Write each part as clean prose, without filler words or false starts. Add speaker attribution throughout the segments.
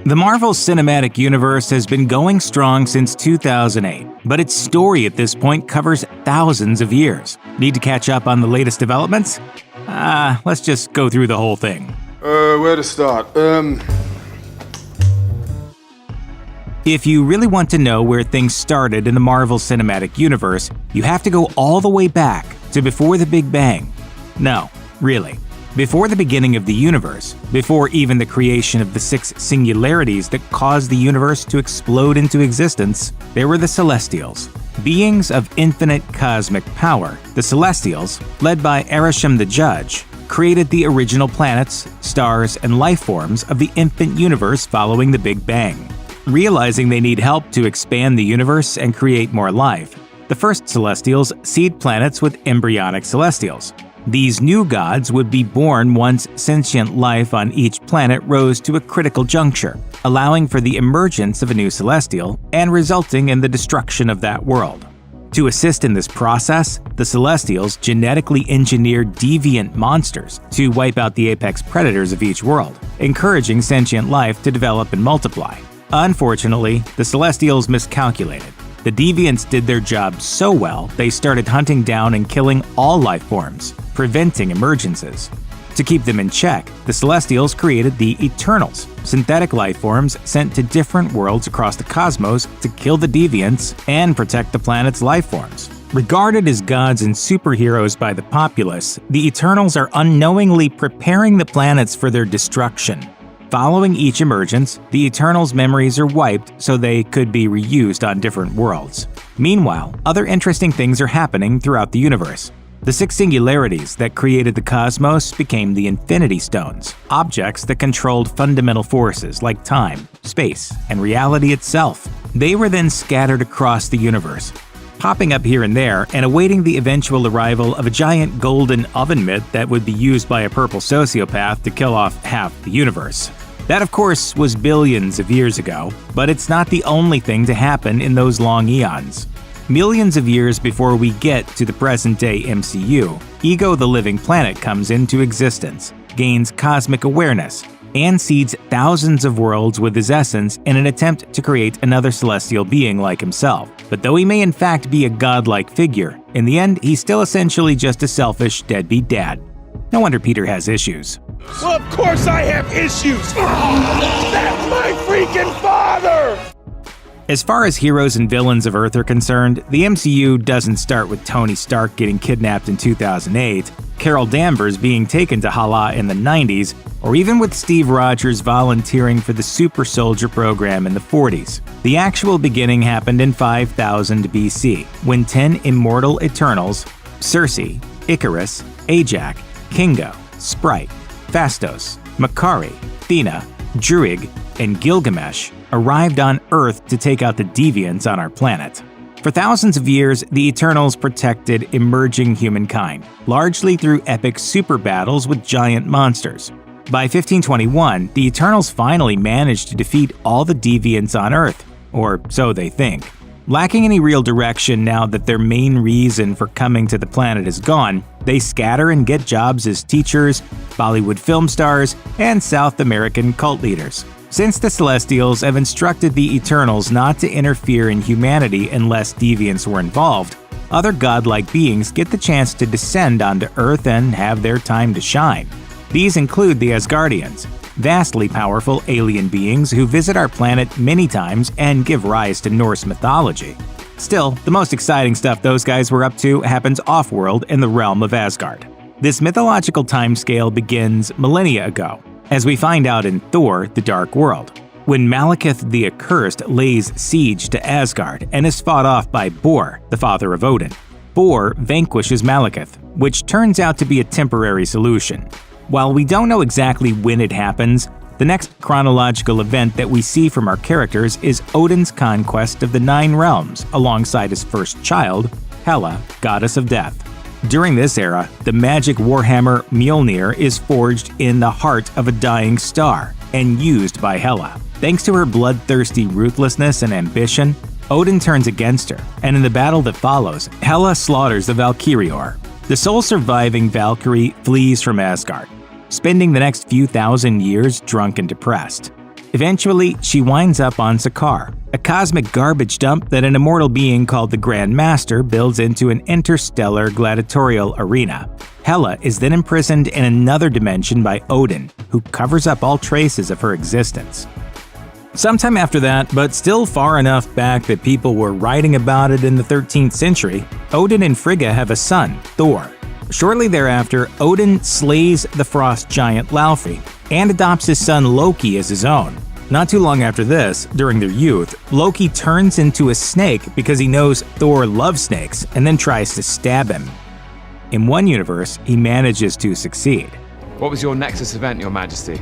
Speaker 1: The Marvel Cinematic Universe has been going strong since 2008, but its story at this point covers thousands of years. Need to catch up on the latest developments? Let's just go through the whole thing.
Speaker 2: Where to start?
Speaker 1: If you really want to know where things started in the Marvel Cinematic Universe, you have to go all the way back to before the Big Bang. No, really. Before the beginning of the universe, before even the creation of the 6 singularities that caused the universe to explode into existence, there were the Celestials. Beings of infinite cosmic power, the Celestials, led by Arishem the Judge, created the original planets, stars, and life forms of the infant universe following the Big Bang. Realizing they need help to expand the universe and create more life, the first Celestials seed planets with embryonic Celestials. These new gods would be born once sentient life on each planet rose to a critical juncture, allowing for the emergence of a new Celestial and resulting in the destruction of that world. To assist in this process, the Celestials genetically engineered deviant monsters to wipe out the apex predators of each world, encouraging sentient life to develop and multiply. Unfortunately, the Celestials miscalculated. The deviants did their job so well, they started hunting down and killing all life forms, preventing emergences. To keep them in check, the Celestials created the Eternals, synthetic life forms sent to different worlds across the cosmos to kill the deviants and protect the planet's life forms. Regarded as gods and superheroes by the populace, the Eternals are unknowingly preparing the planets for their destruction. Following each emergence, the Eternals' memories are wiped so they could be reused on different worlds. Meanwhile, other interesting things are happening throughout the universe. The 6 singularities that created the cosmos became the Infinity Stones, objects that controlled fundamental forces like time, space, and reality itself. They were then scattered across the universe, popping up here and there and awaiting the eventual arrival of a giant golden oven mitt that would be used by a purple sociopath to kill off half the universe. That, of course, was billions of years ago, but it's not the only thing to happen in those long eons. Millions of years before we get to the present-day MCU, Ego the Living Planet comes into existence, gains cosmic awareness, and seeds thousands of worlds with his essence in an attempt to create another celestial being like himself. But though he may in fact be a godlike figure, in the end he's still essentially just a selfish, deadbeat dad. No wonder Peter has issues.
Speaker 3: Well, of course I have issues! That's my freaking father!
Speaker 1: As far as heroes and villains of Earth are concerned, the MCU doesn't start with Tony Stark getting kidnapped in 2008, Carol Danvers being taken to Hala in the 90s, or even with Steve Rogers volunteering for the Super Soldier program in the 40s. The actual beginning happened in 5000 BC, when 10 immortal Eternals, Circe, Icarus, Ajax, Kingo, Sprite, Phastos, Makari, Thena, Druig, and Gilgamesh arrived on Earth to take out the deviants on our planet. For thousands of years, the Eternals protected emerging humankind, largely through epic super battles with giant monsters. By 1521, the Eternals finally managed to defeat all the deviants on Earth, or so they think. Lacking any real direction now that their main reason for coming to the planet is gone, they scatter and get jobs as teachers, Bollywood film stars, and South American cult leaders. Since the Celestials have instructed the Eternals not to interfere in humanity unless deviants were involved, other godlike beings get the chance to descend onto Earth and have their time to shine. These include the Asgardians, vastly powerful alien beings who visit our planet many times and give rise to Norse mythology. Still, the most exciting stuff those guys were up to happens off-world in the realm of Asgard. This mythological timescale begins millennia ago, as we find out in Thor: The Dark World, when Malekith the Accursed lays siege to Asgard and is fought off by Bor, the father of Odin. Bor vanquishes Malekith, which turns out to be a temporary solution. While we don't know exactly when it happens, the next chronological event that we see from our characters is Odin's conquest of the 9 realms alongside his first child, Hela, goddess of death. During this era, the magic warhammer Mjolnir is forged in the heart of a dying star and used by Hela. Thanks to her bloodthirsty ruthlessness and ambition, Odin turns against her, and in the battle that follows, Hela slaughters the Valkyrior. The sole surviving Valkyrie flees from Asgard, spending the next few thousand years drunk and depressed. Eventually, she winds up on Sakaar, a cosmic garbage dump that an immortal being called the Grand Master builds into an interstellar gladiatorial arena. Hela is then imprisoned in another dimension by Odin, who covers up all traces of her existence. Sometime after that, but still far enough back that people were writing about it in the 13th century, Odin and Frigga have a son, Thor. Shortly thereafter, Odin slays the frost giant Laufey and adopts his son Loki as his own. Not too long after this, during their youth, Loki turns into a snake because he knows Thor loves snakes and then tries to stab him. In one universe, he manages to succeed.
Speaker 2: What was your Nexus event, Your Majesty?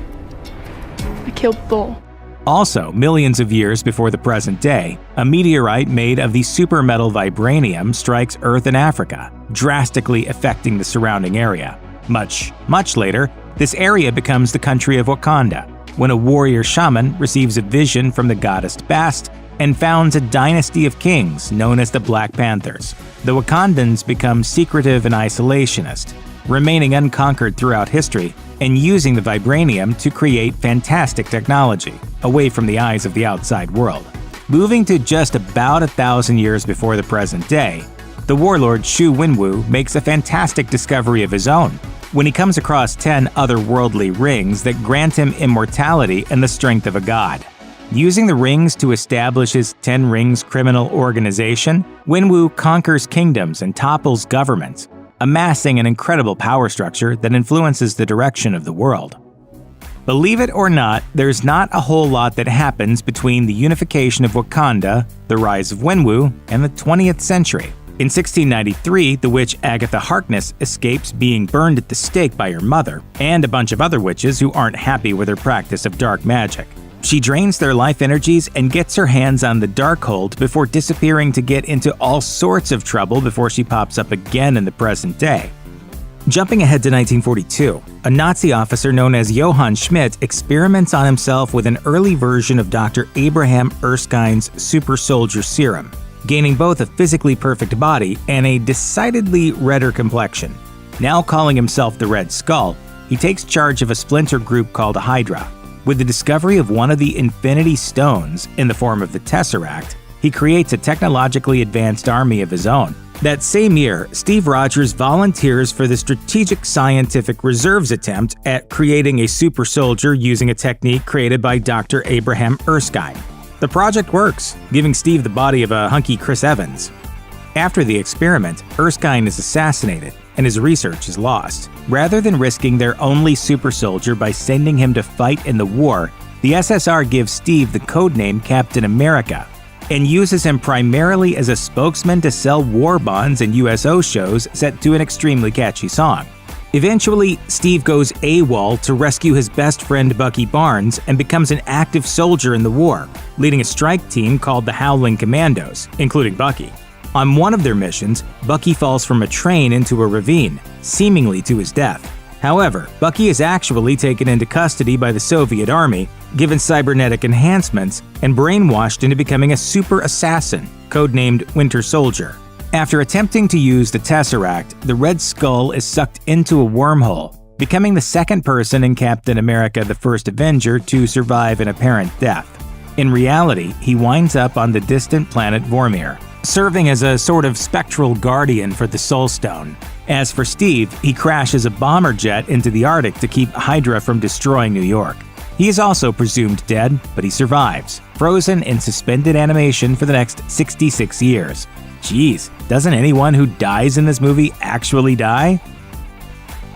Speaker 4: I killed Thor.
Speaker 1: Also, millions of years before the present day, a meteorite made of the supermetal vibranium strikes Earth in Africa, drastically affecting the surrounding area. Much later, this area becomes the country of Wakanda, when a warrior shaman receives a vision from the goddess Bast and founds a dynasty of kings known as the Black Panthers. The Wakandans become secretive and isolationist, remaining unconquered throughout history and using the vibranium to create fantastic technology, away from the eyes of the outside world. Moving to just about 1,000 years before the present day, the warlord Shu Wenwu makes a fantastic discovery of his own when he comes across 10 otherworldly rings that grant him immortality and the strength of a god. Using the rings to establish his 10 Rings criminal organization, Wenwu conquers kingdoms and topples governments, amassing an incredible power structure that influences the direction of the world. Believe it or not, there's not a whole lot that happens between the unification of Wakanda, the rise of Wenwu, and the 20th century. In 1693, the witch Agatha Harkness escapes being burned at the stake by her mother, and a bunch of other witches who aren't happy with her practice of dark magic. She drains their life energies and gets her hands on the Darkhold before disappearing to get into all sorts of trouble before she pops up again in the present day. Jumping ahead to 1942, a Nazi officer known as Johann Schmidt experiments on himself with an early version of Dr. Abraham Erskine's super soldier serum, gaining both a physically perfect body and a decidedly redder complexion. Now calling himself the Red Skull, he takes charge of a splinter group called Hydra. With the discovery of one of the Infinity Stones in the form of the Tesseract, he creates a technologically advanced army of his own. That same year, Steve Rogers volunteers for the Strategic Scientific Reserve's attempt at creating a super soldier using a technique created by Dr. Abraham Erskine. The project works, giving Steve the body of a hunky Chris Evans. After the experiment, Erskine is assassinated, and his research is lost. Rather than risking their only super soldier by sending him to fight in the war, the SSR gives Steve the codename Captain America and uses him primarily as a spokesman to sell war bonds and USO shows set to an extremely catchy song. Eventually, Steve goes AWOL to rescue his best friend Bucky Barnes and becomes an active soldier in the war, leading a strike team called the Howling Commandos, including Bucky. On one of their missions, Bucky falls from a train into a ravine, seemingly to his death. However, Bucky is actually taken into custody by the Soviet army, given cybernetic enhancements, and brainwashed into becoming a super assassin, codenamed Winter Soldier. After attempting to use the Tesseract, the Red Skull is sucked into a wormhole, becoming the second person in Captain America: The First Avenger to survive an apparent death. In reality, he winds up on the distant planet Vormir, serving as a sort of spectral guardian for the Soul Stone. As for Steve, he crashes a bomber jet into the Arctic to keep Hydra from destroying New York. He is also presumed dead, but he survives, frozen in suspended animation for the next 66 years. Jeez, doesn't anyone who dies in this movie actually die?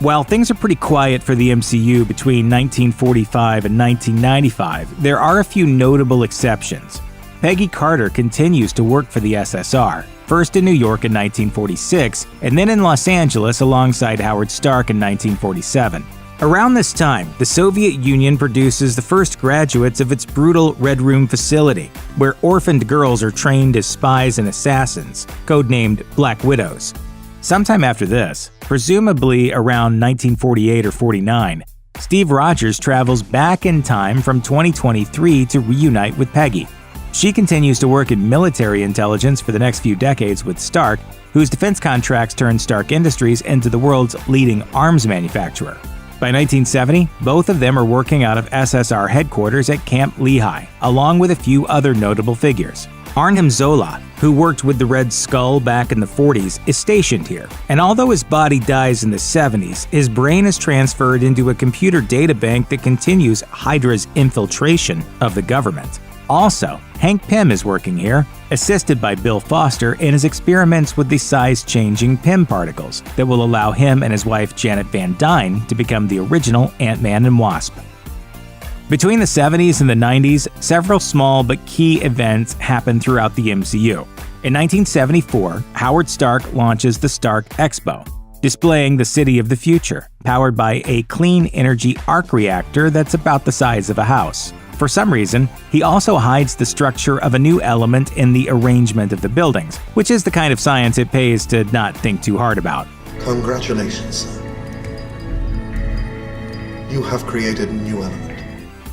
Speaker 1: While things are pretty quiet for the MCU between 1945 and 1995, there are a few notable exceptions. Peggy Carter continues to work for the SSR, first in New York in 1946, and then in Los Angeles alongside Howard Stark in 1947. Around this time, the Soviet Union produces the first graduates of its brutal Red Room facility, where orphaned girls are trained as spies and assassins, codenamed Black Widows. Sometime after this, presumably around 1948 or 49, Steve Rogers travels back in time from 2023 to reunite with Peggy. She continues to work in military intelligence for the next few decades with Stark, whose defense contracts turned Stark Industries into the world's leading arms manufacturer. By 1970, both of them are working out of SSR headquarters at Camp Lehigh, along with a few other notable figures. Arnhem Zola, who worked with the Red Skull back in the 40s, is stationed here, and although his body dies in the 70s, his brain is transferred into a computer databank that continues Hydra's infiltration of the government. Also, Hank Pym is working here, assisted by Bill Foster in his experiments with the size-changing Pym particles that will allow him and his wife Janet Van Dyne to become the original Ant-Man and Wasp. Between the 70s and the 90s, several small but key events happen throughout the MCU. In 1974, Howard Stark launches the Stark Expo, displaying the city of the future, powered by a clean energy arc reactor that's about the size of a house. For some reason, he also hides the structure of a new element in the arrangement of the buildings, which is the kind of science it pays to not think too hard about.
Speaker 5: Congratulations, son. You have created a new element.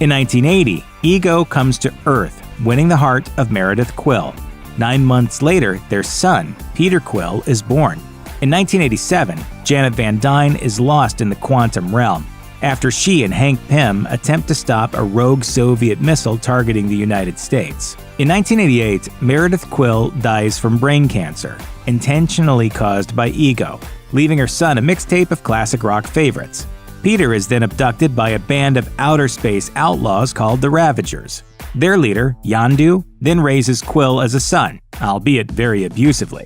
Speaker 1: In 1980, Ego comes to Earth, winning the heart of Meredith Quill. 9 months later, their son, Peter Quill, is born. In 1987, Janet Van Dyne is lost in the quantum realm, after she and Hank Pym attempt to stop a rogue Soviet missile targeting the United States. In 1988, Meredith Quill dies from brain cancer, intentionally caused by Ego, leaving her son a mixtape of classic rock favorites. Peter is then abducted by a band of outer space outlaws called the Ravagers. Their leader, Yondu, then raises Quill as a son, albeit very abusively.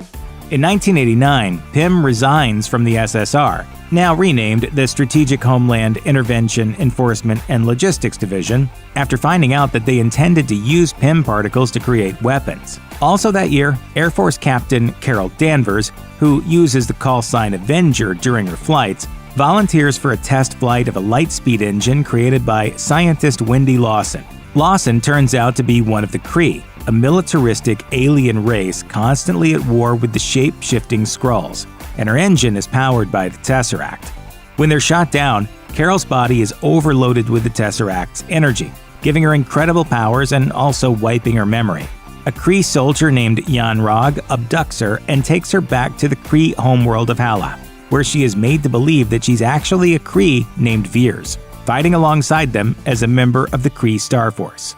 Speaker 1: In 1989, Pym resigns from the SSR, now renamed the Strategic Homeland Intervention, Enforcement, and Logistics Division, after finding out that they intended to use Pym particles to create weapons. Also that year, Air Force Captain Carol Danvers, who uses the call sign Avenger during her flights, volunteers for a test flight of a light-speed engine created by scientist Wendy Lawson. Lawson turns out to be one of the Kree, a militaristic alien race constantly at war with the shape-shifting Skrulls, and her engine is powered by the Tesseract. When they're shot down, Carol's body is overloaded with the Tesseract's energy, giving her incredible powers and also wiping her memory. A Kree soldier named Jan Rog abducts her and takes her back to the Kree homeworld of Hala, where she is made to believe that she's actually a Kree named Veers, fighting alongside them as a member of the Kree Star Force.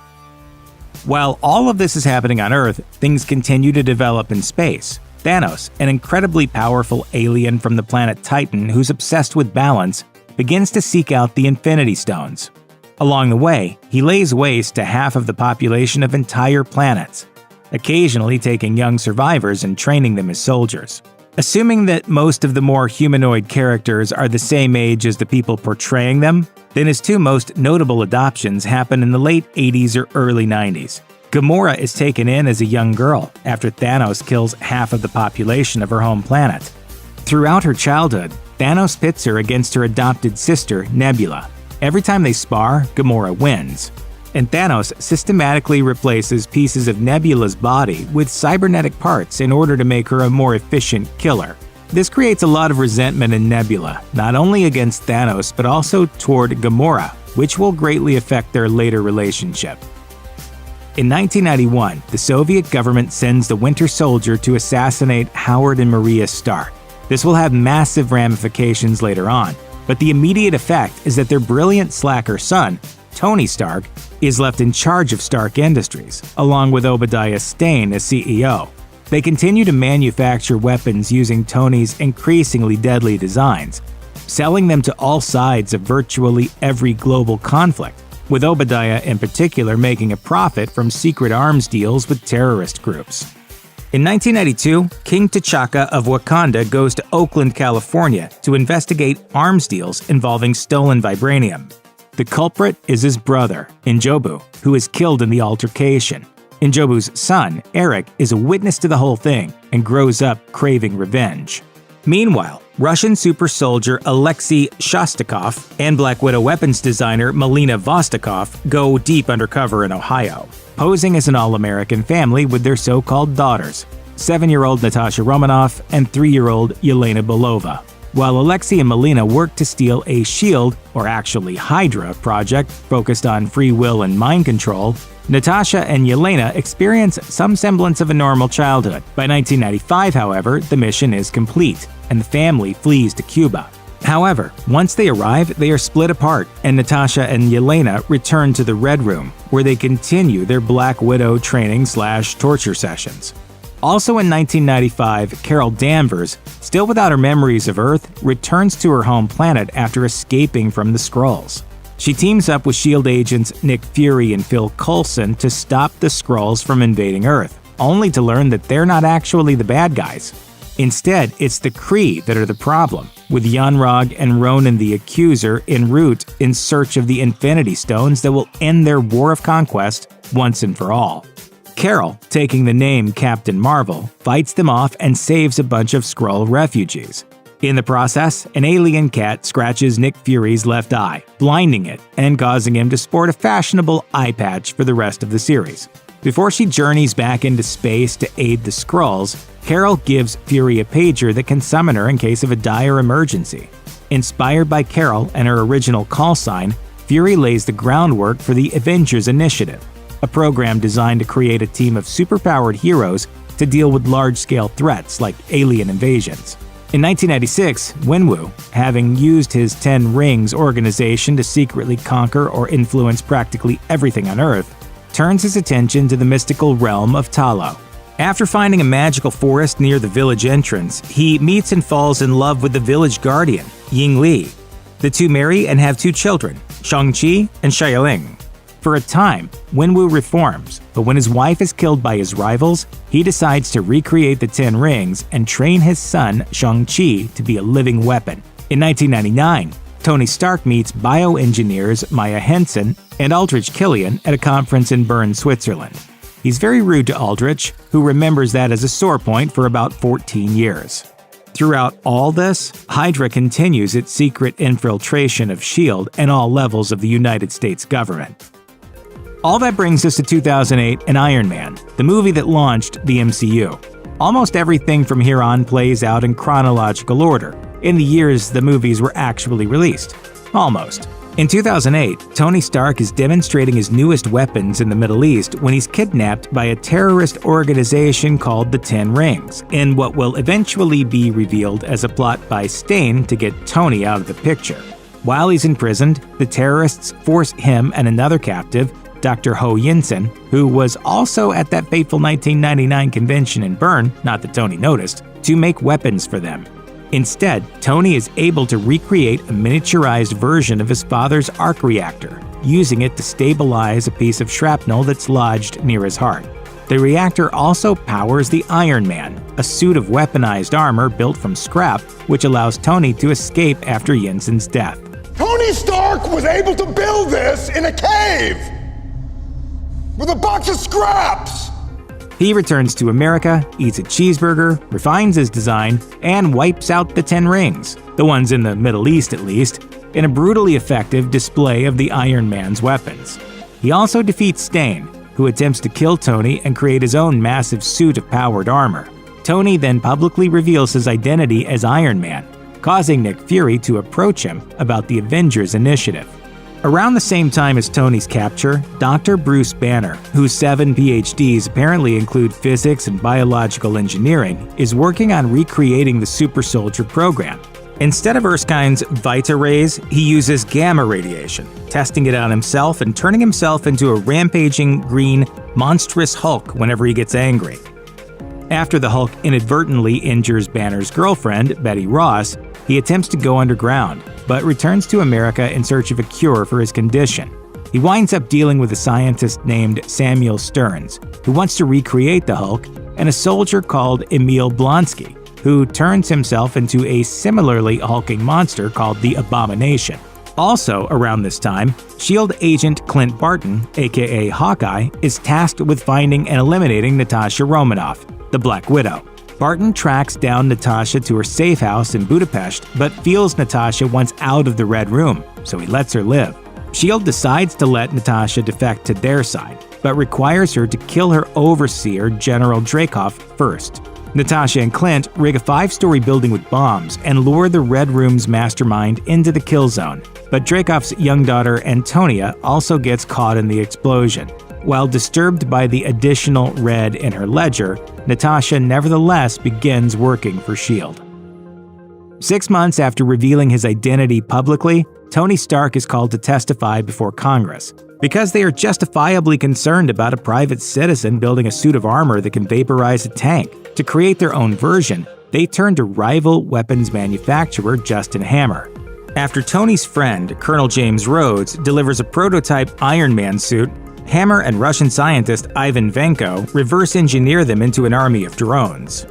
Speaker 1: While all of this is happening on Earth, things continue to develop in space. Thanos, an incredibly powerful alien from the planet Titan who's obsessed with balance, begins to seek out the Infinity Stones. Along the way, he lays waste to half of the population of entire planets, occasionally taking young survivors and training them as soldiers. Assuming that most of the more humanoid characters are the same age as the people portraying them, then his two most notable adoptions happen in the late 80s or early 90s. Gamora is taken in as a young girl after Thanos kills half of the population of her home planet. Throughout her childhood, Thanos pits her against her adopted sister, Nebula. Every time they spar, Gamora wins, and Thanos systematically replaces pieces of Nebula's body with cybernetic parts in order to make her a more efficient killer. This creates a lot of resentment in Nebula, not only against Thanos but also toward Gamora, which will greatly affect their later relationship. In 1991, the Soviet government sends the Winter Soldier to assassinate Howard and Maria Stark. This will have massive ramifications later on, but the immediate effect is that their brilliant slacker son, Tony Stark, is left in charge of Stark Industries, along with Obadiah Stane as CEO. They continue to manufacture weapons using Tony's increasingly deadly designs, selling them to all sides of virtually every global conflict, with Obadiah in particular making a profit from secret arms deals with terrorist groups. In 1992, King T'Chaka of Wakanda goes to Oakland, California to investigate arms deals involving stolen vibranium. The culprit is his brother, Njobu, who is killed in the altercation. Njobu's son, Eric, is a witness to the whole thing and grows up craving revenge. Meanwhile, Russian super soldier Alexei Shostakov and Black Widow weapons designer Melina Vostokov go deep undercover in Ohio, posing as an all-American family with their so-called daughters, 7-year-old Natasha Romanoff and 3-year-old Yelena Belova. While Alexei and Melina work to steal a SHIELD, or actually Hydra, project focused on free will and mind control, Natasha and Yelena experience some semblance of a normal childhood. By 1995, however, the mission is complete, and the family flees to Cuba. However, once they arrive, they are split apart, and Natasha and Yelena return to the Red Room, where they continue their Black Widow training/torture sessions. Also in 1995, Carol Danvers, still without her memories of Earth, returns to her home planet after escaping from the Skrulls. She teams up with S.H.I.E.L.D. agents Nick Fury and Phil Coulson to stop the Skrulls from invading Earth, only to learn that they're not actually the bad guys. Instead, it's the Kree that are the problem, with Yon-Rogg and Ronan the Accuser en route in search of the Infinity Stones that will end their war of conquest once and for all. Carol, taking the name Captain Marvel, fights them off and saves a bunch of Skrull refugees. In the process, an alien cat scratches Nick Fury's left eye, blinding it and causing him to sport a fashionable eye patch for the rest of the series. Before she journeys back into space to aid the Skrulls, Carol gives Fury a pager that can summon her in case of a dire emergency. Inspired by Carol and her original call sign, Fury lays the groundwork for the Avengers Initiative, a program designed to create a team of superpowered heroes to deal with large-scale threats like alien invasions. In 1996, Wenwu, having used his 10 Rings organization to secretly conquer or influence practically everything on Earth, turns his attention to the mystical realm of Talo. After finding a magical forest near the village entrance, he meets and falls in love with the village guardian, Ying Li. The two marry and have 2 children, Shang-Chi and Xiaoling. For a time, Wenwu reforms, but when his wife is killed by his rivals, he decides to recreate the 10 Rings and train his son, Shang-Chi, to be a living weapon. In 1999, Tony Stark meets bioengineers Maya Henson and Aldrich Killian at a conference in Bern, Switzerland. He's very rude to Aldrich, who remembers that as a sore point for about 14 years. Throughout all this, Hydra continues its secret infiltration of S.H.I.E.L.D. and all levels of the United States government. All that brings us to 2008 and Iron Man, the movie that launched the MCU. Almost everything from here on plays out in chronological order, in the years the movies were actually released. Almost. In 2008, Tony Stark is demonstrating his newest weapons in the Middle East when he's kidnapped by a terrorist organization called the 10 Rings, in what will eventually be revealed as a plot by Stane to get Tony out of the picture. While he's imprisoned, the terrorists force him and another captive, Dr. Ho Yinsen, who was also at that fateful 1999 convention in Bern, not that Tony noticed, to make weapons for them. Instead, Tony is able to recreate a miniaturized version of his father's arc reactor, using it to stabilize a piece of shrapnel that's lodged near his heart. The reactor also powers the Iron Man, a suit of weaponized armor built from scrap, which allows Tony to escape after Jensen's death.
Speaker 3: Tony Stark was able to build this in a cave with a box of scraps.
Speaker 1: He returns to America, eats a cheeseburger, refines his design, and wipes out the 10 Rings, the ones in the Middle East at least, in a brutally effective display of the Iron Man's weapons. He also defeats Stane, who attempts to kill Tony and create his own massive suit of powered armor. Tony then publicly reveals his identity as Iron Man, causing Nick Fury to approach him about the Avengers Initiative. Around the same time as Tony's capture, Dr. Bruce Banner, whose 7 PhDs apparently include physics and biological engineering, is working on recreating the super soldier program. Instead of Erskine's Vita rays, he uses gamma radiation, testing it on himself and turning himself into a rampaging green, monstrous Hulk whenever he gets angry. After the Hulk inadvertently injures Banner's girlfriend, Betty Ross, he attempts to go underground, but returns to America in search of a cure for his condition. He winds up dealing with a scientist named Samuel Stearns, who wants to recreate the Hulk, and a soldier called Emil Blonsky, who turns himself into a similarly hulking monster called the Abomination. Also around this time, S.H.I.E.L.D. agent Clint Barton, aka Hawkeye, is tasked with finding and eliminating Natasha Romanoff, the Black Widow. Barton tracks down Natasha to her safe house in Budapest, but feels Natasha wants out of the Red Room, so he lets her live. S.H.I.E.L.D. decides to let Natasha defect to their side, but requires her to kill her overseer, General Dreykov, first. Natasha and Clint rig a 5-story building with bombs and lure the Red Room's mastermind into the kill zone, but Dreykov's young daughter, Antonia, also gets caught in the explosion. While disturbed by the additional red in her ledger, Natasha nevertheless begins working for S.H.I.E.L.D. 6 months after revealing his identity publicly, Tony Stark is called to testify before Congress. Because they are justifiably concerned about a private citizen building a suit of armor that can vaporize a tank. To create their own version, they turn to rival weapons manufacturer Justin Hammer. After Tony's friend, Colonel James Rhodes, delivers a prototype Iron Man suit, Hammer and Russian scientist Ivan Vanko reverse engineer them into an army of drones.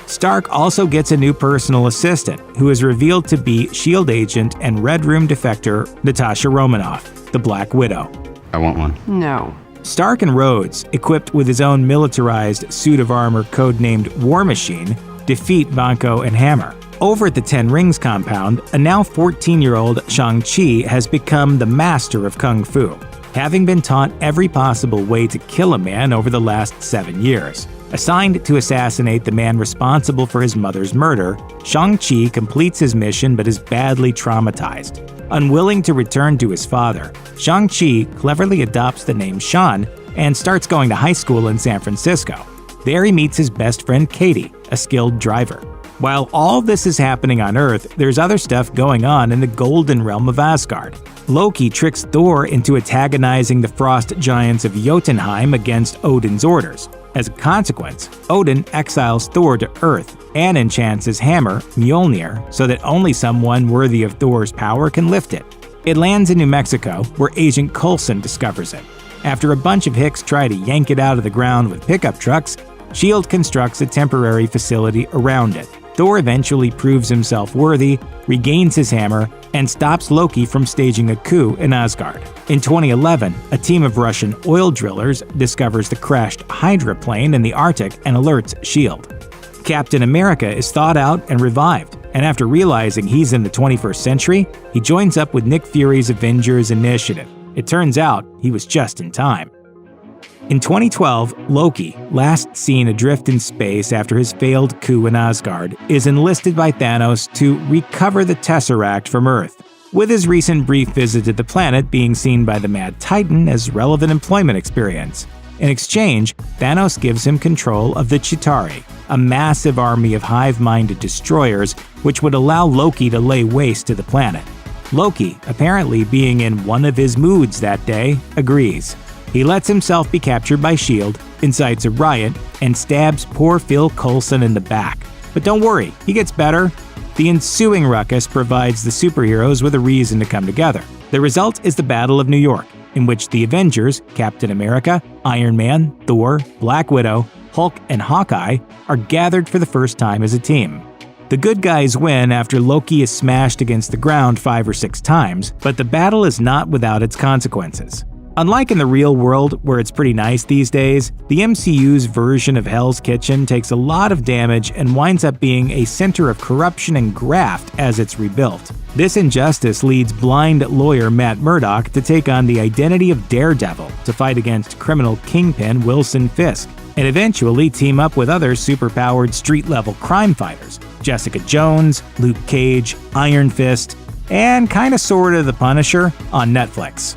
Speaker 1: Stark also gets a new personal assistant, who is revealed to be S.H.I.E.L.D. agent and Red Room defector Natasha Romanoff, the Black Widow.
Speaker 6: I want one.
Speaker 4: No.
Speaker 1: Stark and Rhodes, equipped with his own militarized suit of armor codenamed War Machine, defeat Vanko and Hammer. Over at the Ten Rings compound, a now 14-year-old Shang-Chi has become the master of Kung Fu, having been taught every possible way to kill a man over the last 7 years. Assigned to assassinate the man responsible for his mother's murder, Shang-Chi completes his mission but is badly traumatized. Unwilling to return to his father, Shang-Chi cleverly adopts the name Sean and starts going to high school in San Francisco. There he meets his best friend Katie, a skilled driver. While all this is happening on Earth, there's other stuff going on in the Golden Realm of Asgard. Loki tricks Thor into antagonizing the frost giants of Jotunheim against Odin's orders. As a consequence, Odin exiles Thor to Earth and enchants his hammer, Mjolnir, so that only someone worthy of Thor's power can lift it. It lands in New Mexico, where Agent Coulson discovers it. After a bunch of hicks try to yank it out of the ground with pickup trucks, S.H.I.E.L.D. constructs a temporary facility around it. Thor eventually proves himself worthy, regains his hammer, and stops Loki from staging a coup in Asgard. In 2011, a team of Russian oil drillers discovers the crashed Hydra plane in the Arctic and alerts S.H.I.E.L.D. Captain America is thawed out and revived, and after realizing he's in the 21st century, he joins up with Nick Fury's Avengers Initiative. It turns out he was just in time. In 2012, Loki, last seen adrift in space after his failed coup in Asgard, is enlisted by Thanos to recover the Tesseract from Earth, with his recent brief visit to the planet being seen by the Mad Titan as relevant employment experience. In exchange, Thanos gives him control of the Chitauri, a massive army of hive-minded destroyers which would allow Loki to lay waste to the planet. Loki, apparently being in one of his moods that day, agrees. He lets himself be captured by S.H.I.E.L.D., incites a riot, and stabs poor Phil Coulson in the back. But don't worry, he gets better. The ensuing ruckus provides the superheroes with a reason to come together. The result is the Battle of New York, in which the Avengers, Captain America, Iron Man, Thor, Black Widow, Hulk, and Hawkeye are gathered for the first time as a team. The good guys win after Loki is smashed against the ground 5 or 6 times, but the battle is not without its consequences. Unlike in the real world, where it's pretty nice these days, the MCU's version of Hell's Kitchen takes a lot of damage and winds up being a center of corruption and graft as it's rebuilt. This injustice leads blind lawyer Matt Murdock to take on the identity of Daredevil to fight against criminal kingpin Wilson Fisk, and eventually team up with other superpowered street-level crime fighters, Jessica Jones, Luke Cage, Iron Fist, and kinda sorta The Punisher on Netflix.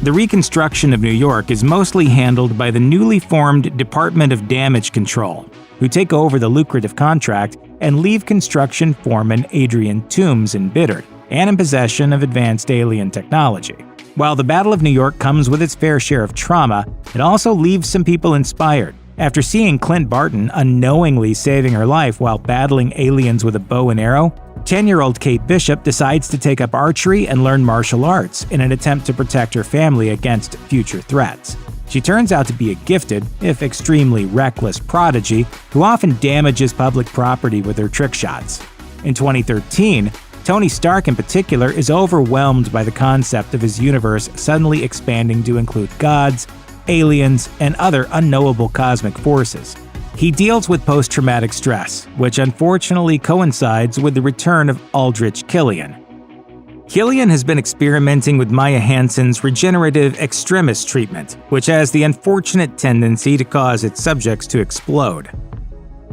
Speaker 1: The reconstruction of New York is mostly handled by the newly formed Department of Damage Control, who take over the lucrative contract and leave construction foreman Adrian Toombs embittered and in possession of advanced alien technology. While the Battle of New York comes with its fair share of trauma, it also leaves some people inspired. After seeing Clint Barton unknowingly saving her life while battling aliens with a bow and arrow, 10-year-old Kate Bishop decides to take up archery and learn martial arts in an attempt to protect her family against future threats. She turns out to be a gifted, if extremely reckless, prodigy who often damages public property with her trick shots. In 2013, Tony Stark in particular is overwhelmed by the concept of his universe suddenly expanding to include gods, aliens, and other unknowable cosmic forces. He deals with post-traumatic stress, which unfortunately coincides with the return of Aldrich Killian. Killian has been experimenting with Maya Hansen's regenerative extremis treatment, which has the unfortunate tendency to cause its subjects to explode.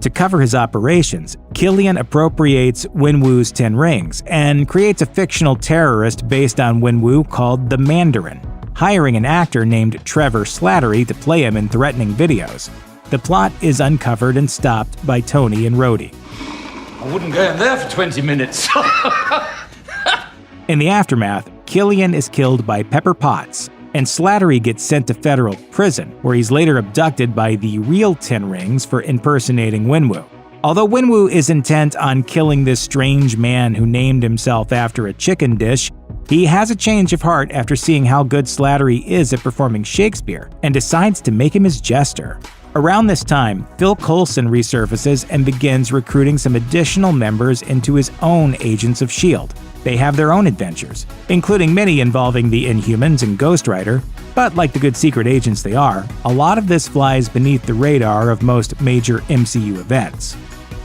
Speaker 1: To cover his operations, Killian appropriates Wenwu's 10 Rings and creates a fictional terrorist based on Wenwu called the Mandarin, hiring an actor named Trevor Slattery to play him in threatening videos. The plot is uncovered and stopped by Tony and Rhodey.
Speaker 6: I wouldn't go in there for 20 minutes.
Speaker 1: In the aftermath, Killian is killed by Pepper Potts, and Slattery gets sent to federal prison, where he's later abducted by the real Ten Rings for impersonating Winwu. Although Winwu is intent on killing this strange man who named himself after a chicken dish, he has a change of heart after seeing how good Slattery is at performing Shakespeare and decides to make him his jester. Around this time, Phil Coulson resurfaces and begins recruiting some additional members into his own Agents of S.H.I.E.L.D. They have their own adventures, including many involving the Inhumans and Ghost Rider, but like the good secret agents they are, a lot of this flies beneath the radar of most major MCU events.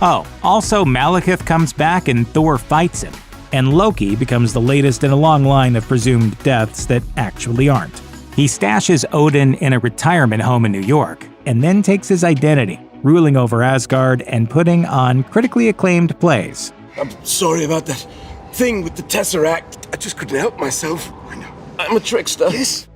Speaker 1: Oh, also Malekith comes back and Thor fights him, and Loki becomes the latest in a long line of presumed deaths that actually aren't. He stashes Odin in a retirement home in New York, and then takes his identity, ruling over Asgard and putting on critically acclaimed plays.
Speaker 7: I'm sorry about that thing with the Tesseract. I just couldn't help myself. I know. I'm a trickster. Yes.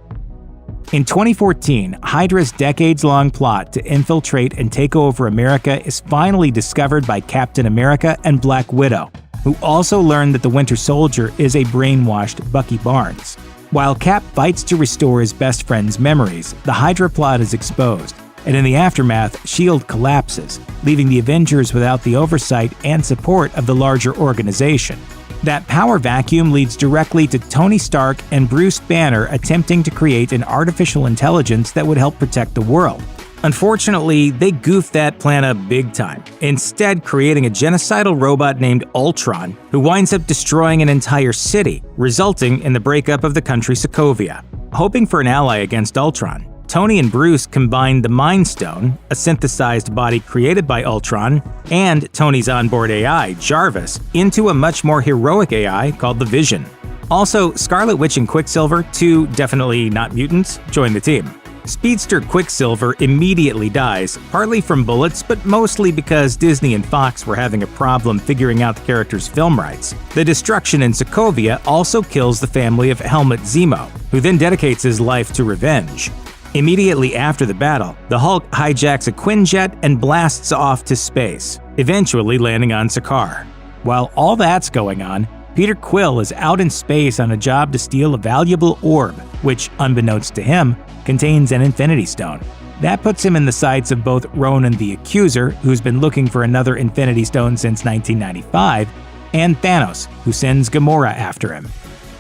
Speaker 1: In 2014, Hydra's decades-long plot to infiltrate and take over America is finally discovered by Captain America and Black Widow, who also learn that the Winter Soldier is a brainwashed Bucky Barnes. While Cap fights to restore his best friend's memories, the Hydra plot is exposed, and in the aftermath, S.H.I.E.L.D. collapses, leaving the Avengers without the oversight and support of the larger organization. That power vacuum leads directly to Tony Stark and Bruce Banner attempting to create an artificial intelligence that would help protect the world. Unfortunately, they goofed that plan up big time, instead creating a genocidal robot named Ultron, who winds up destroying an entire city, resulting in the breakup of the country Sokovia. Hoping for an ally against Ultron, Tony and Bruce combined the Mind Stone, a synthesized body created by Ultron, and Tony's onboard AI, Jarvis, into a much more heroic AI called the Vision. Also, Scarlet Witch and Quicksilver, two definitely not mutants, join the team. Speedster Quicksilver immediately dies, partly from bullets, but mostly because Disney and Fox were having a problem figuring out the character's film rights. The destruction in Sokovia also kills the family of Helmut Zemo, who then dedicates his life to revenge. Immediately after the battle, the Hulk hijacks a Quinjet and blasts off to space, eventually landing on Sakaar. While all that's going on, Peter Quill is out in space on a job to steal a valuable orb, which, unbeknownst to him, contains an Infinity Stone. That puts him in the sights of both Ronan the Accuser, who's been looking for another Infinity Stone since 1995, and Thanos, who sends Gamora after him.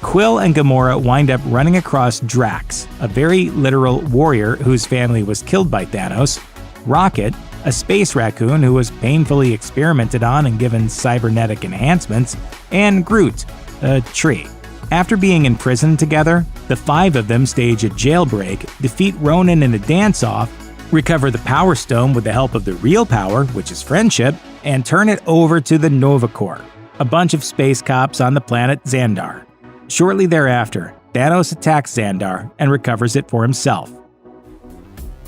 Speaker 1: Quill and Gamora wind up running across Drax, a very literal warrior whose family was killed by Thanos, Rocket, a space raccoon who was painfully experimented on and given cybernetic enhancements, and Groot, a tree. After being imprisoned together, the five of them stage a jailbreak, defeat Ronan in a dance-off, recover the Power Stone with the help of the real power, which is friendship, and turn it over to the Nova Corps, a bunch of space cops on the planet Xandar. Shortly thereafter, Thanos attacks Xandar and recovers it for himself.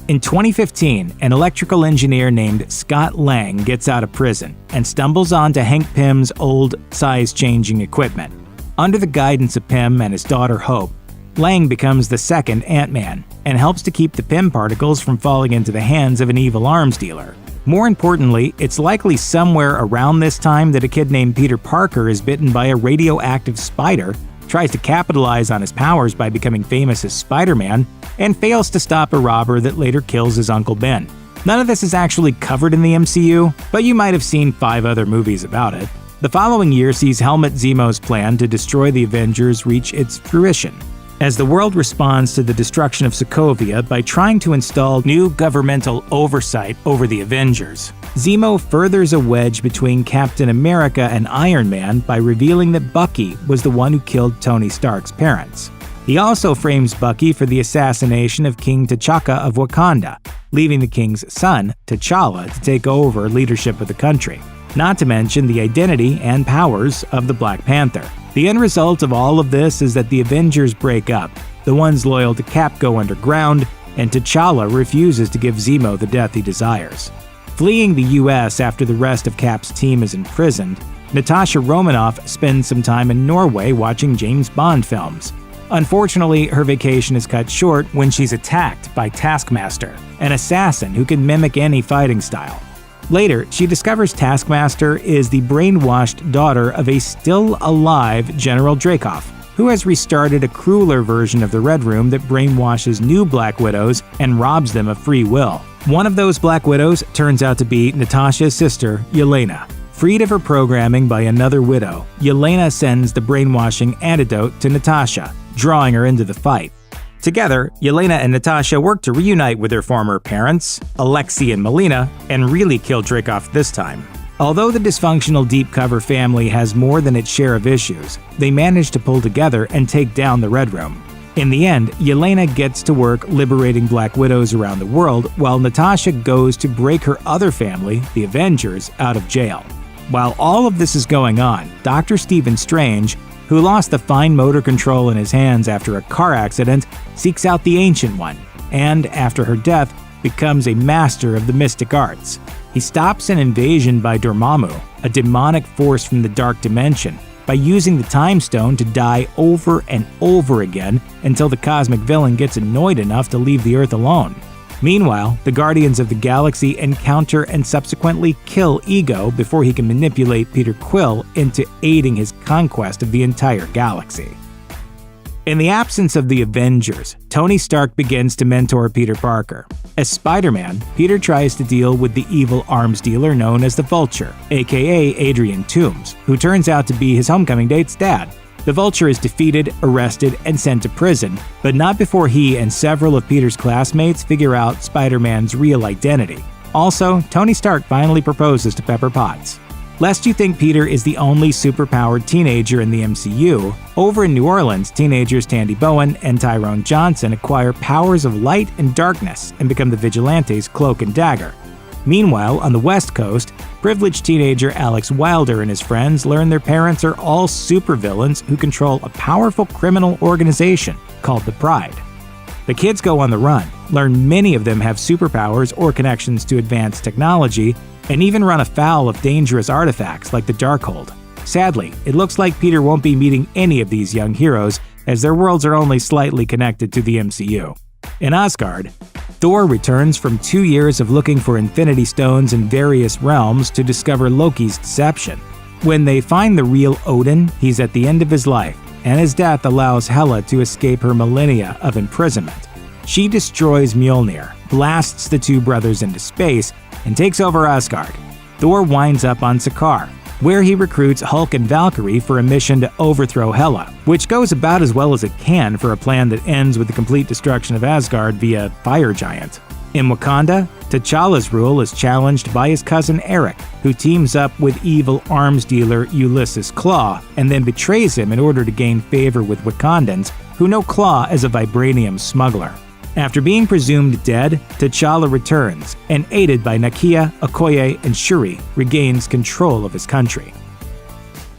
Speaker 1: In 2015, an electrical engineer named Scott Lang gets out of prison and stumbles onto Hank Pym's old size-changing equipment. Under the guidance of Pym and his daughter Hope, Lang becomes the second Ant-Man and helps to keep the Pym particles from falling into the hands of an evil arms dealer. More importantly, it's likely somewhere around this time that a kid named Peter Parker is bitten by a radioactive spider, tries to capitalize on his powers by becoming famous as Spider-Man, and fails to stop a robber that later kills his Uncle Ben. None of this is actually covered in the MCU, but you might have seen 5 other movies about it. The following year sees Helmut Zemo's plan to destroy the Avengers reach its fruition, as the world responds to the destruction of Sokovia by trying to install new governmental oversight over the Avengers. Zemo furthers a wedge between Captain America and Iron Man by revealing that Bucky was the one who killed Tony Stark's parents. He also frames Bucky for the assassination of King T'Chaka of Wakanda, leaving the king's son, T'Challa, to take over leadership of the country, not to mention the identity and powers of the Black Panther. The end result of all of this is that the Avengers break up, the ones loyal to Cap go underground, and T'Challa refuses to give Zemo the death he desires. Fleeing the US after the rest of Cap's team is imprisoned, Natasha Romanoff spends some time in Norway watching James Bond films. Unfortunately, her vacation is cut short when she's attacked by Taskmaster, an assassin who can mimic any fighting style. Later, she discovers Taskmaster is the brainwashed daughter of a still-alive General Dreykov, who has restarted a crueler version of the Red Room that brainwashes new Black Widows and robs them of free will. One of those Black Widows turns out to be Natasha's sister, Yelena. Freed of her programming by another Widow, Yelena sends the brainwashing antidote to Natasha, drawing her into the fight. Together, Yelena and Natasha work to reunite with their former parents, Alexei and Melina, and really kill Dreykov this time. Although the dysfunctional Deep Cover family has more than its share of issues, they manage to pull together and take down the Red Room. In the end, Yelena gets to work liberating Black Widows around the world, while Natasha goes to break her other family, the Avengers, out of jail. While all of this is going on, Dr. Stephen Strange, who lost the fine motor control in his hands after a car accident, seeks out the Ancient One, and after her death, becomes a master of the mystic arts. He stops an invasion by Dormammu, a demonic force from the Dark Dimension, by using the Time Stone to die over and over again until the cosmic villain gets annoyed enough to leave the Earth alone. Meanwhile, the Guardians of the Galaxy encounter and subsequently kill Ego before he can manipulate Peter Quill into aiding his conquest of the entire galaxy. In the absence of the Avengers, Tony Stark begins to mentor Peter Parker. As Spider-Man, Peter tries to deal with the evil arms dealer known as the Vulture, aka Adrian Toomes, who turns out to be his homecoming date's dad. The Vulture is defeated, arrested, and sent to prison, but not before he and several of Peter's classmates figure out Spider-Man's real identity. Also, Tony Stark finally proposes to Pepper Potts. Lest you think Peter is the only superpowered teenager in the MCU, over in New Orleans, teenagers Tandy Bowen and Tyrone Johnson acquire powers of light and darkness and become the Vigilantes Cloak and Dagger. Meanwhile, on the West Coast, privileged teenager Alex Wilder and his friends learn their parents are all supervillains who control a powerful criminal organization called the Pride. The kids go on the run, learn many of them have superpowers or connections to advanced technology, and even run afoul of dangerous artifacts like the Darkhold. Sadly, it looks like Peter won't be meeting any of these young heroes, as their worlds are only slightly connected to the MCU. In Asgard, Thor returns from 2 years of looking for Infinity Stones in various realms to discover Loki's deception. When they find the real Odin, he's at the end of his life, and his death allows Hela to escape her millennia of imprisonment. She destroys Mjolnir, blasts the two brothers into space, and takes over Asgard. Thor winds up on Sakaar, where he recruits Hulk and Valkyrie for a mission to overthrow Hela, which goes about as well as it can for a plan that ends with the complete destruction of Asgard via Fire Giant. In Wakanda, T'Challa's rule is challenged by his cousin Eric, who teams up with evil arms dealer Ulysses Klaue and then betrays him in order to gain favor with Wakandans who know Klaue as a vibranium smuggler. After being presumed dead, T'Challa returns, and aided by Nakia, Okoye, and Shuri, regains control of his country.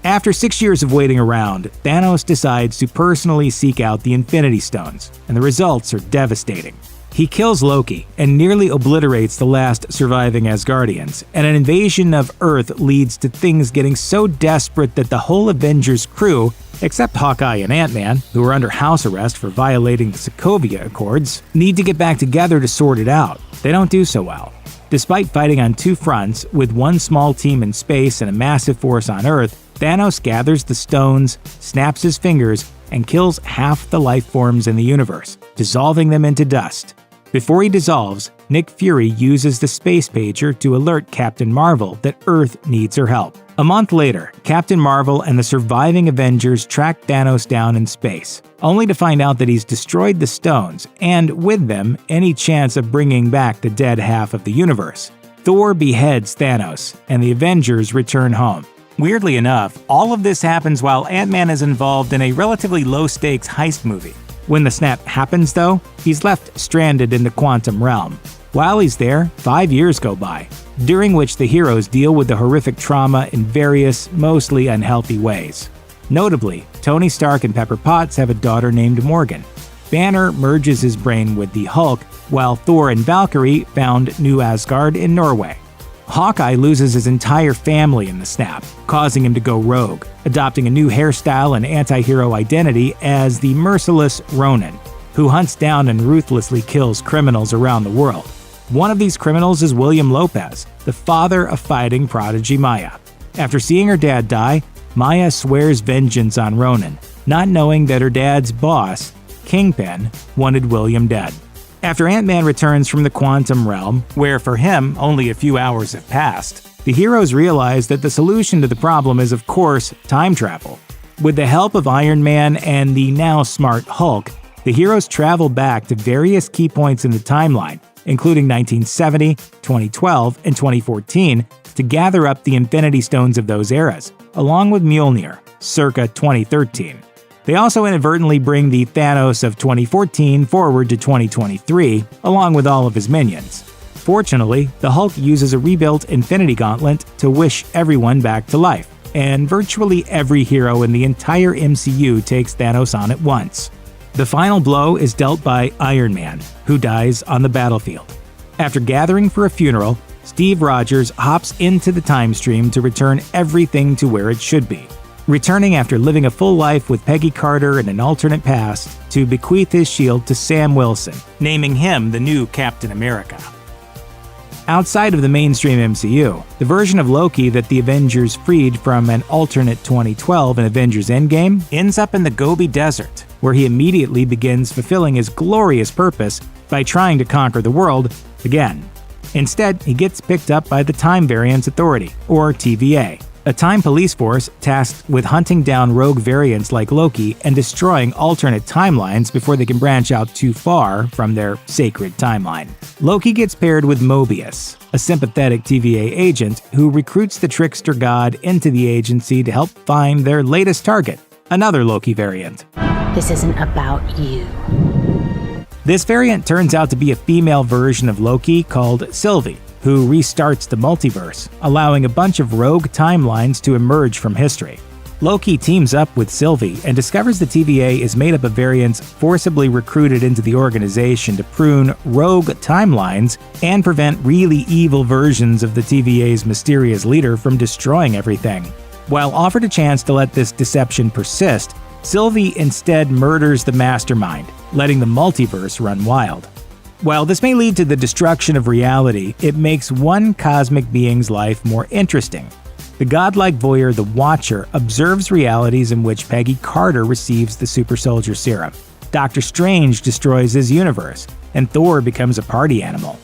Speaker 1: After 6 years of waiting around, Thanos decides to personally seek out the Infinity Stones, and the results are devastating. He kills Loki and nearly obliterates the last surviving Asgardians, and an invasion of Earth leads to things getting so desperate that the whole Avengers crew, except Hawkeye and Ant-Man, who are under house arrest for violating the Sokovia Accords, need to get back together to sort it out. They don't do so well. Despite fighting on two fronts, with one small team in space and a massive force on Earth, Thanos gathers the stones, snaps his fingers, and kills half the life forms in the universe, dissolving them into dust. Before he dissolves, Nick Fury uses the space pager to alert Captain Marvel that Earth needs her help. A month later, Captain Marvel and the surviving Avengers track Thanos down in space, only to find out that he's destroyed the stones, and with them, any chance of bringing back the dead half of the universe. Thor beheads Thanos, and the Avengers return home. Weirdly enough, all of this happens while Ant-Man is involved in a relatively low-stakes heist movie. When the snap happens, though, he's left stranded in the quantum realm. While he's there, 5 years go by, during which the heroes deal with the horrific trauma in various, mostly unhealthy ways. Notably, Tony Stark and Pepper Potts have a daughter named Morgan. Banner merges his brain with the Hulk, while Thor and Valkyrie found New Asgard in Norway. Hawkeye loses his entire family in the snap, causing him to go rogue, adopting a new hairstyle and anti-hero identity as the merciless Ronin, who hunts down and ruthlessly kills criminals around the world. One of these criminals is William Lopez, the father of fighting prodigy Maya. After seeing her dad die, Maya swears vengeance on Ronan, not knowing that her dad's boss, Kingpin, wanted William dead. After Ant-Man returns from the quantum realm, where for him only a few hours have passed, the heroes realize that the solution to the problem is, of course, time travel. With the help of Iron Man and the now smart Hulk, the heroes travel back to various key points in the timeline, including 1970, 2012, and 2014, to gather up the Infinity Stones of those eras, along with Mjolnir, circa 2013. They also inadvertently bring the Thanos of 2014 forward to 2023, along with all of his minions. Fortunately, the Hulk uses a rebuilt Infinity Gauntlet to wish everyone back to life, and virtually every hero in the entire MCU takes Thanos on at once. The final blow is dealt by Iron Man, who dies on the battlefield. After gathering for a funeral, Steve Rogers hops into the time stream to return everything to where it should be, returning after living a full life with Peggy Carter in an alternate past to bequeath his shield to Sam Wilson, naming him the new Captain America. Outside of the mainstream MCU, the version of Loki that the Avengers freed from an alternate 2012 in Avengers Endgame ends up in the Gobi Desert, where he immediately begins fulfilling his glorious purpose by trying to conquer the world again. Instead, he gets picked up by the Time Variance Authority, or TVA, a time police force tasked with hunting down rogue variants like Loki and destroying alternate timelines before they can branch out too far from their sacred timeline. Loki gets paired with Mobius, a sympathetic TVA agent who recruits the trickster god into the agency to help find their latest target, another Loki variant.
Speaker 8: This isn't about you.
Speaker 1: This variant turns out to be a female version of Loki called Sylvie, who restarts the multiverse, allowing a bunch of rogue timelines to emerge from history. Loki teams up with Sylvie and discovers the TVA is made up of variants forcibly recruited into the organization to prune rogue timelines and prevent really evil versions of the TVA's mysterious leader from destroying everything. While offered a chance to let this deception persist, Sylvie instead murders the mastermind, letting the multiverse run wild. While this may lead to the destruction of reality, it makes one cosmic being's life more interesting. The godlike voyeur The Watcher observes realities in which Peggy Carter receives the super soldier serum. Doctor Strange destroys his universe, and Thor becomes a party animal.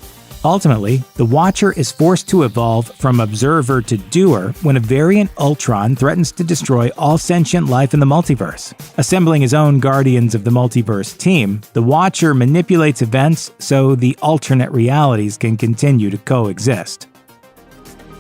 Speaker 1: Ultimately, the Watcher is forced to evolve from observer to doer when a variant Ultron threatens to destroy all sentient life in the multiverse. Assembling his own Guardians of the Multiverse team, the Watcher manipulates events so the alternate realities can continue to coexist.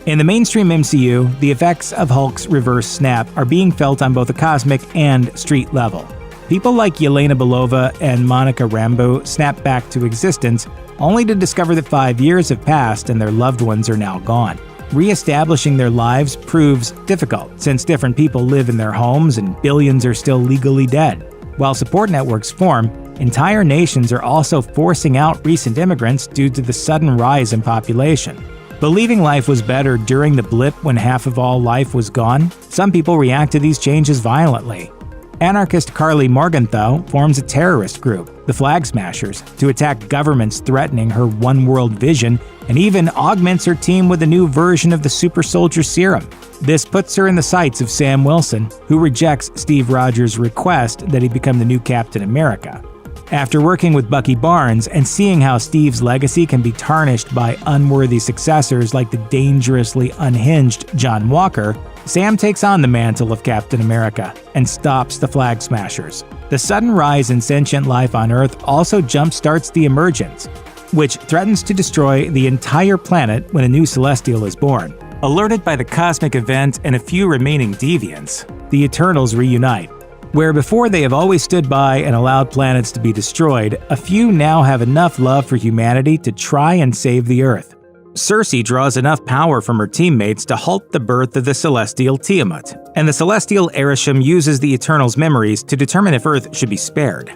Speaker 1: In the mainstream MCU, the effects of Hulk's reverse snap are being felt on both a cosmic and street level. People like Yelena Belova and Monica Rambeau snap back to existence, only to discover that 5 years have passed and their loved ones are now gone. Re-establishing their lives proves difficult, since different people live in their homes and billions are still legally dead. While support networks form, entire nations are also forcing out recent immigrants due to the sudden rise in population. Believing life was better during the blip when half of all life was gone, some people react to these changes violently. Anarchist Carly Morgenthau forms a terrorist group, the Flag Smashers, to attack governments threatening her one-world vision, and even augments her team with a new version of the super soldier serum. This puts her in the sights of Sam Wilson, who rejects Steve Rogers' request that he become the new Captain America. After working with Bucky Barnes and seeing how Steve's legacy can be tarnished by unworthy successors like the dangerously unhinged John Walker, Sam takes on the mantle of Captain America and stops the Flag Smashers. The sudden rise in sentient life on Earth also jumpstarts the Emergence, which threatens to destroy the entire planet when a new Celestial is born. Alerted by the cosmic event and a few remaining deviants, the Eternals reunite. Where before they have always stood by and allowed planets to be destroyed, a few now have enough love for humanity to try and save the Earth. Cersei draws enough power from her teammates to halt the birth of the Celestial Tiamat, and the Celestial Ereshkigal uses the Eternals' memories to determine if Earth should be spared.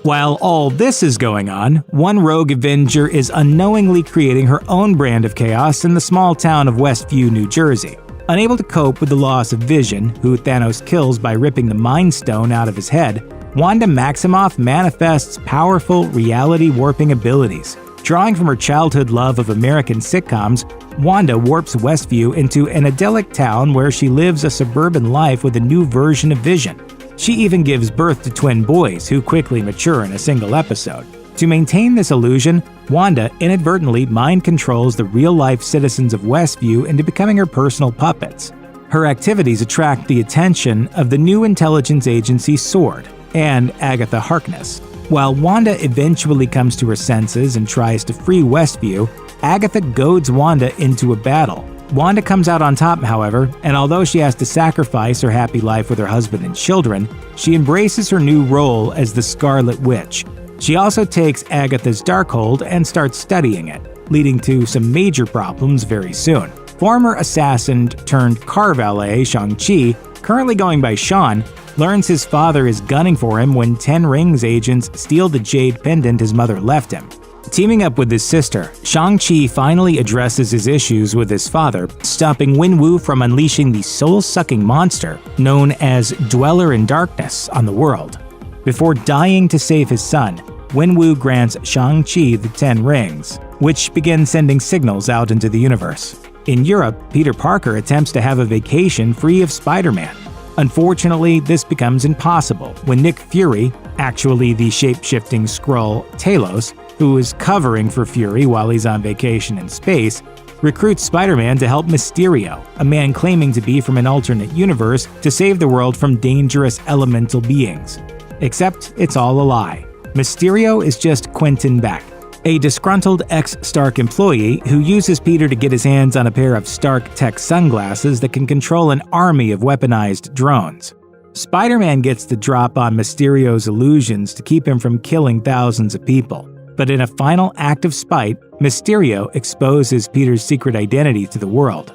Speaker 1: While all this is going on, one rogue Avenger is unknowingly creating her own brand of chaos in the small town of Westview, New Jersey. Unable to cope with the loss of Vision, who Thanos kills by ripping the Mind Stone out of his head, Wanda Maximoff manifests powerful reality-warping abilities, Drawing from her childhood love of American sitcoms, Wanda warps Westview into an idyllic town where she lives a suburban life with a new version of Vision. She even gives birth to twin boys who quickly mature in a single episode. To maintain this illusion, Wanda inadvertently mind controls the real-life citizens of Westview into becoming her personal puppets. Her activities attract the attention of the new intelligence agency SWORD and Agatha Harkness. While Wanda eventually comes to her senses and tries to free Westview, Agatha goads Wanda into a battle. Wanda comes out on top, however, and although she has to sacrifice her happy life with her husband and children, she embraces her new role as the Scarlet Witch. She also takes Agatha's Darkhold and starts studying it, leading to some major problems very soon. Former assassin turned car valet Shang-Chi, currently going by Sean, learns his father is gunning for him when 10 Rings agents steal the jade pendant his mother left him. Teaming up with his sister, Shang-Chi finally addresses his issues with his father, stopping Wenwu from unleashing the soul-sucking monster known as Dweller in Darkness on the world. Before dying to save his son, Wenwu grants Shang-Chi the 10 Rings, which begin sending signals out into the universe. In Europe, Peter Parker attempts to have a vacation free of Spider-Man. Unfortunately, this becomes impossible when Nick Fury, actually the shape-shifting Skrull Talos, who is covering for Fury while he's on vacation in space, recruits Spider-Man to help Mysterio, a man claiming to be from an alternate universe, to save the world from dangerous elemental beings. Except it's all a lie. Mysterio is just Quentin Beck, a disgruntled ex-Stark employee who uses Peter to get his hands on a pair of Stark tech sunglasses that can control an army of weaponized drones. Spider-Man gets the drop on Mysterio's illusions to keep him from killing thousands of people. But in a final act of spite, Mysterio exposes Peter's secret identity to the world.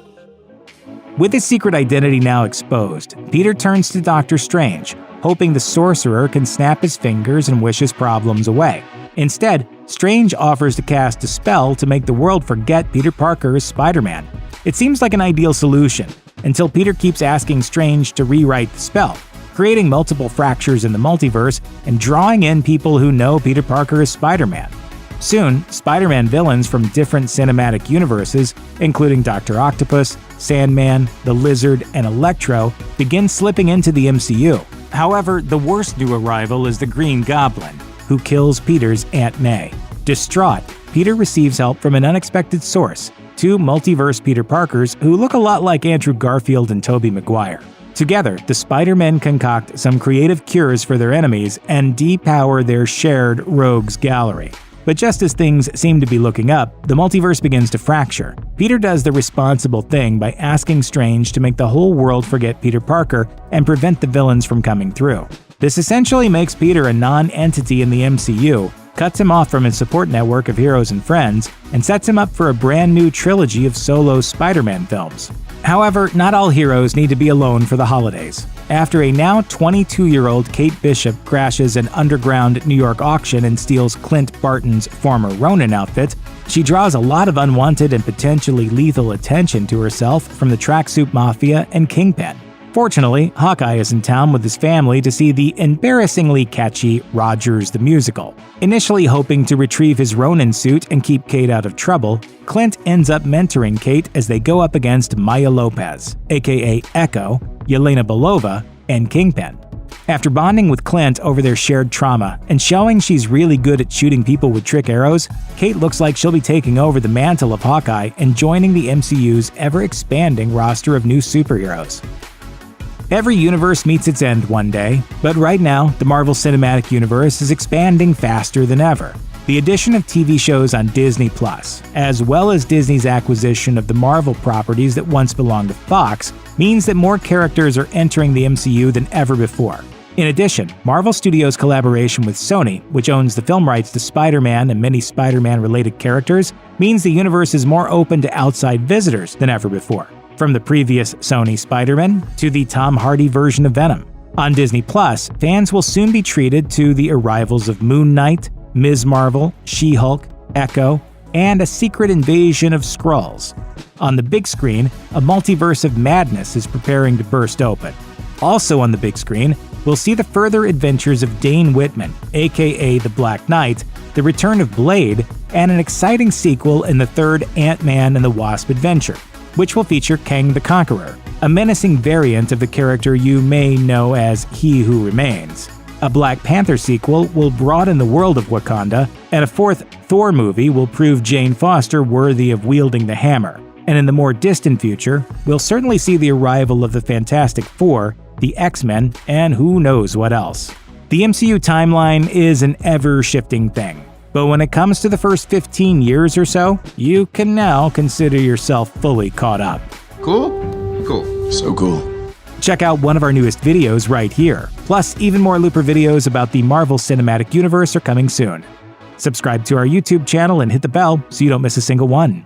Speaker 1: With his secret identity now exposed, Peter turns to Doctor Strange, hoping the sorcerer can snap his fingers and wish his problems away. Instead, Strange offers to cast a spell to make the world forget Peter Parker is Spider-Man. It seems like an ideal solution, until Peter keeps asking Strange to rewrite the spell, creating multiple fractures in the multiverse and drawing in people who know Peter Parker is Spider-Man. Soon, Spider-Man villains from different cinematic universes, including Dr. Octopus, Sandman, the Lizard, and Electro, begin slipping into the MCU. However, the worst new arrival is the Green Goblin, who kills Peter's Aunt May. Distraught, Peter receives help from an unexpected source, two multiverse Peter Parkers who look a lot like Andrew Garfield and Tobey Maguire. Together, the Spider-Men concoct some creative cures for their enemies and depower their shared rogues gallery. But just as things seem to be looking up, the multiverse begins to fracture. Peter does the responsible thing by asking Strange to make the whole world forget Peter Parker and prevent the villains from coming through. This essentially makes Peter a non-entity in the MCU, cuts him off from his support network of heroes and friends, and sets him up for a brand new trilogy of solo Spider-Man films. However, not all heroes need to be alone for the holidays. After a now 22-year-old Kate Bishop crashes an underground New York auction and steals Clint Barton's former Ronin outfit, she draws a lot of unwanted and potentially lethal attention to herself from the Tracksuit Mafia and Kingpin. Fortunately, Hawkeye is in town with his family to see the embarrassingly catchy Rogers the Musical. Initially hoping to retrieve his Ronin suit and keep Kate out of trouble, Clint ends up mentoring Kate as they go up against Maya Lopez, aka Echo, Yelena Belova, and Kingpin. After bonding with Clint over their shared trauma and showing she's really good at shooting people with trick arrows, Kate looks like she'll be taking over the mantle of Hawkeye and joining the MCU's ever-expanding roster of new superheroes. Every universe meets its end one day, but right now, the Marvel Cinematic Universe is expanding faster than ever. The addition of TV shows on Disney+, as well as Disney's acquisition of the Marvel properties that once belonged to Fox, means that more characters are entering the MCU than ever before. In addition, Marvel Studios' collaboration with Sony, which owns the film rights to Spider-Man and many Spider-Man-related characters, means the universe is more open to outside visitors than ever before. From the previous Sony Spider-Man to the Tom Hardy version of Venom. On Disney+, fans will soon be treated to the arrivals of Moon Knight, Ms. Marvel, She-Hulk, Echo, and a secret invasion of Skrulls. On the big screen, a multiverse of madness is preparing to burst open. Also on the big screen, we'll see the further adventures of Dane Whitman, aka the Black Knight, the return of Blade, and an exciting sequel in the third Ant-Man and the Wasp adventure, which will feature Kang the Conqueror, a menacing variant of the character you may know as He Who Remains. A Black Panther sequel will broaden the world of Wakanda, and a fourth Thor movie will prove Jane Foster worthy of wielding the hammer. And in the more distant future, we'll certainly see the arrival of the Fantastic Four, the X-Men, and who knows what else. The MCU timeline is an ever-shifting thing, but when it comes to the first 15 years or so, you can now consider yourself fully caught up.
Speaker 3: Cool? Cool.
Speaker 7: So cool.
Speaker 1: Check out one of our newest videos right here. Plus, even more Looper videos about the Marvel Cinematic Universe are coming soon. Subscribe to our YouTube channel and hit the bell so you don't miss a single one.